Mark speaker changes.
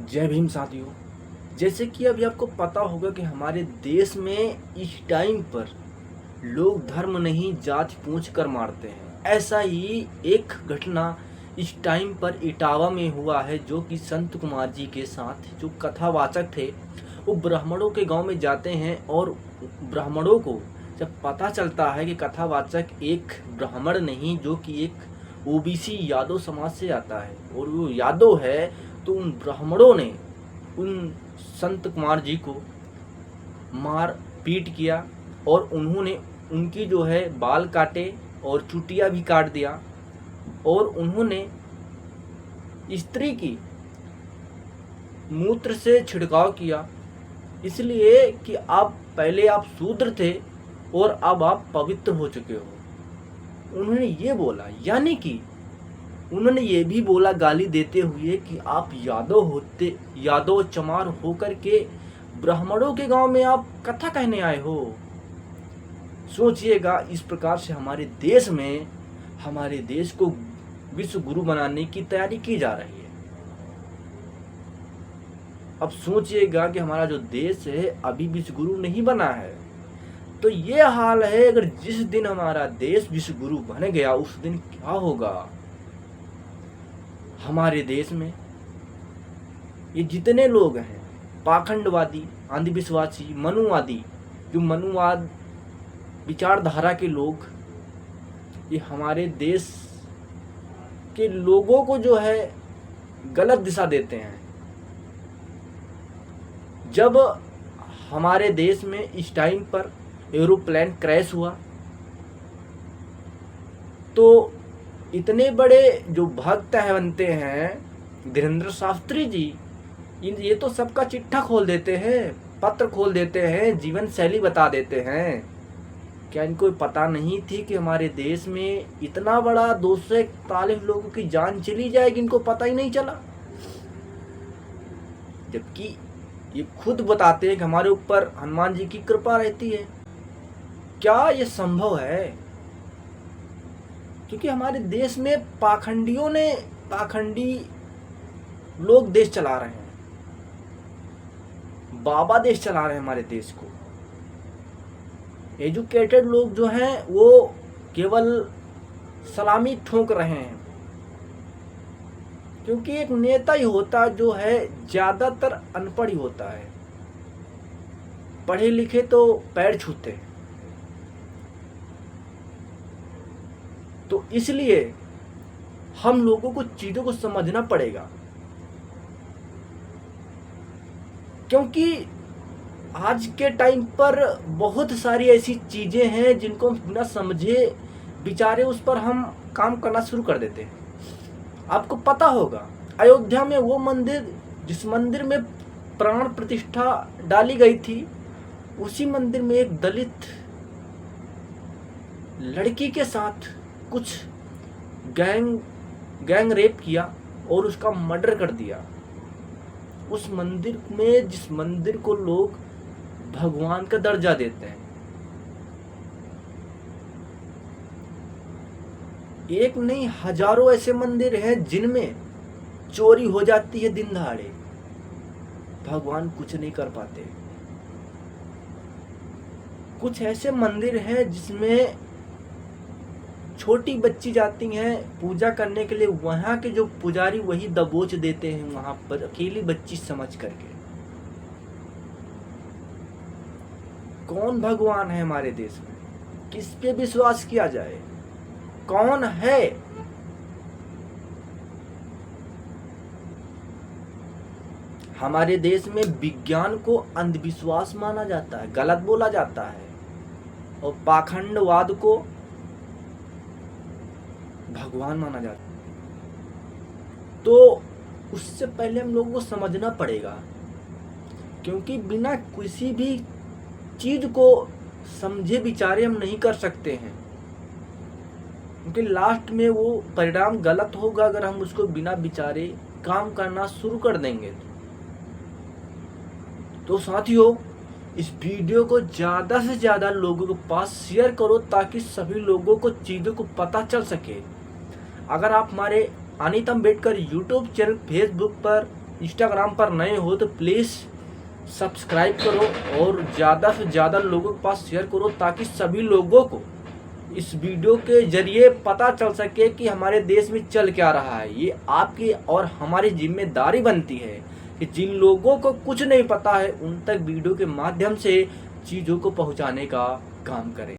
Speaker 1: जय भीम साथियों। जैसे कि अभी आपको पता होगा कि हमारे देश में इस टाइम पर लोग धर्म नहीं जात पूछ कर मारते हैं। ऐसा ही एक घटना इस टाइम पर इटावा में हुआ है, जो कि संत कुमार जी के साथ जो कथावाचक थे वो ब्राह्मणों के गांव में जाते हैं। और ब्राह्मणों को जब पता चलता है कि कथावाचक एक ब्राह्मण नहीं, जो कि एक ओबीसी यादव समाज से आता है और वो यादव है, तो उन ब्राह्मणों ने उन संत कुमार जी को मार पीट किया और उन्होंने उनकी जो है बाल काटे और चुटिया भी काट दिया। और उन्होंने स्त्री की मूत्र से छिड़काव किया, इसलिए कि पहले आप शूद्र थे और अब आप पवित्र हो चुके हो। उन्होंने ये बोला, यानी कि उन्होंने ये भी बोला गाली देते हुए कि आप यादव चमार होकर के ब्राह्मणों के गांव में आप कथा कहने आए हो। सोचिएगा, इस प्रकार से हमारे देश को विश्व गुरु बनाने की तैयारी की जा रही है। अब सोचिएगा कि हमारा जो देश है अभी विश्व गुरु नहीं बना है, तो ये हाल है। अगर जिस दिन हमारा देश विश्व गुरु बन गया, उस दिन क्या होगा हमारे देश में। ये जितने लोग हैं पाखंडवादी, अंधविश्वासी, मनुवादी, जो मनुवाद विचारधारा के लोग, ये हमारे देश के लोगों को जो है गलत दिशा देते हैं। जब हमारे देश में इस टाइम पर एरोप्लेन क्रैश हुआ, तो इतने बड़े जो भक्त हैं बनते हैं धीरेन्द्र शास्त्री जी, ये तो सबका चिट्ठा खोल देते हैं, पत्र खोल देते हैं, जीवन शैली बता देते हैं। क्या इनको पता नहीं थी कि हमारे देश में इतना बड़ा 241 लोगों की जान चली जाएगी? इनको पता ही नहीं चला, जबकि ये खुद बताते हैं कि हमारे ऊपर हनुमान जी की कृपा रहती है। क्या ये संभव है? क्योंकि हमारे देश में पाखंडी लोग देश चला रहे हैं, बाबा देश चला रहे हैं हमारे देश को। एजुकेटेड लोग जो हैं वो केवल सलामी ठोक रहे हैं, क्योंकि एक नेता ही होता जो है ज्यादातर अनपढ़ ही होता है, पढ़े लिखे तो पैर छूते हैं। तो इसलिए हम लोगों को चीजों को समझना पड़ेगा, क्योंकि आज के टाइम पर बहुत सारी ऐसी चीजें हैं जिनको हम बिना समझे विचारे उस पर हम काम करना शुरू कर देते हैं। आपको पता होगा अयोध्या में वो मंदिर, जिस मंदिर में प्राण प्रतिष्ठा डाली गई थी, उसी मंदिर में एक दलित लड़की के साथ कुछ गैंग रेप किया और उसका मर्डर कर दिया। उस मंदिर में, जिस मंदिर को लोग भगवान का दर्जा देते हैं, एक नहीं हजारों ऐसे मंदिर हैं जिनमें चोरी हो जाती है दिन दहाड़े, भगवान कुछ नहीं कर पाते। कुछ ऐसे मंदिर हैं जिसमें छोटी बच्ची जाती हैं पूजा करने के लिए, वहां के जो पुजारी वही दबोच देते हैं वहां पर अकेली बच्ची समझ करके। कौन भगवान है हमारे देश में? किस पे विश्वास किया जाए? कौन है? हमारे देश में विज्ञान को अंधविश्वास माना जाता है, गलत बोला जाता है, और पाखंडवाद को भगवान माना जाता है। तो उससे पहले हम लोगों को समझना पड़ेगा, क्योंकि बिना किसी भी चीज को समझे विचारे हम नहीं कर सकते हैं, क्योंकि लास्ट में वो परिणाम गलत होगा अगर हम उसको बिना विचारे काम करना शुरू कर देंगे। तो साथियों, इस वीडियो को ज़्यादा से ज़्यादा लोगों के पास शेयर करो, ताकि सभी लोगों को चीज़ों को पता चल सके। अगर आप हमारे Anit Ambedkar YouTube channel Facebook पर इंस्टाग्राम पर नए हो तो प्लीज़ सब्सक्राइब करो और ज़्यादा से ज़्यादा लोगों के पास शेयर करो, ताकि सभी लोगों को इस वीडियो के जरिए पता चल सके कि हमारे देश में चल क्या रहा है। ये आपकी और हमारी जिम्मेदारी बनती है कि जिन लोगों को कुछ नहीं पता है उन तक वीडियो के माध्यम से चीज़ों को पहुंचाने का काम करें।